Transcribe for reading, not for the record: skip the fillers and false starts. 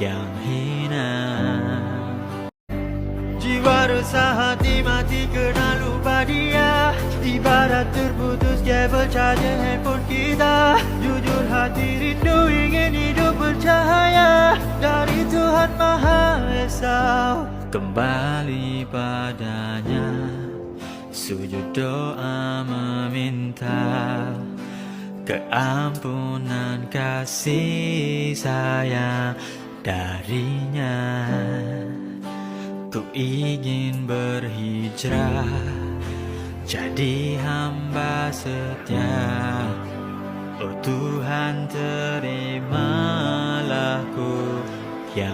yang hina. Jiwa resah, hati mati kena lupa dia. Ibarat terputus kabel charger handphone kita. Jujur hati rindu ingin hidup bercahaya dari Tuhan Maha Esa. Kembali padanya, sujud doa meminta keampunan kasih sayang darinya. Ku ingin berhijrah jadi hamba setia. Oh Tuhan, terimalah ku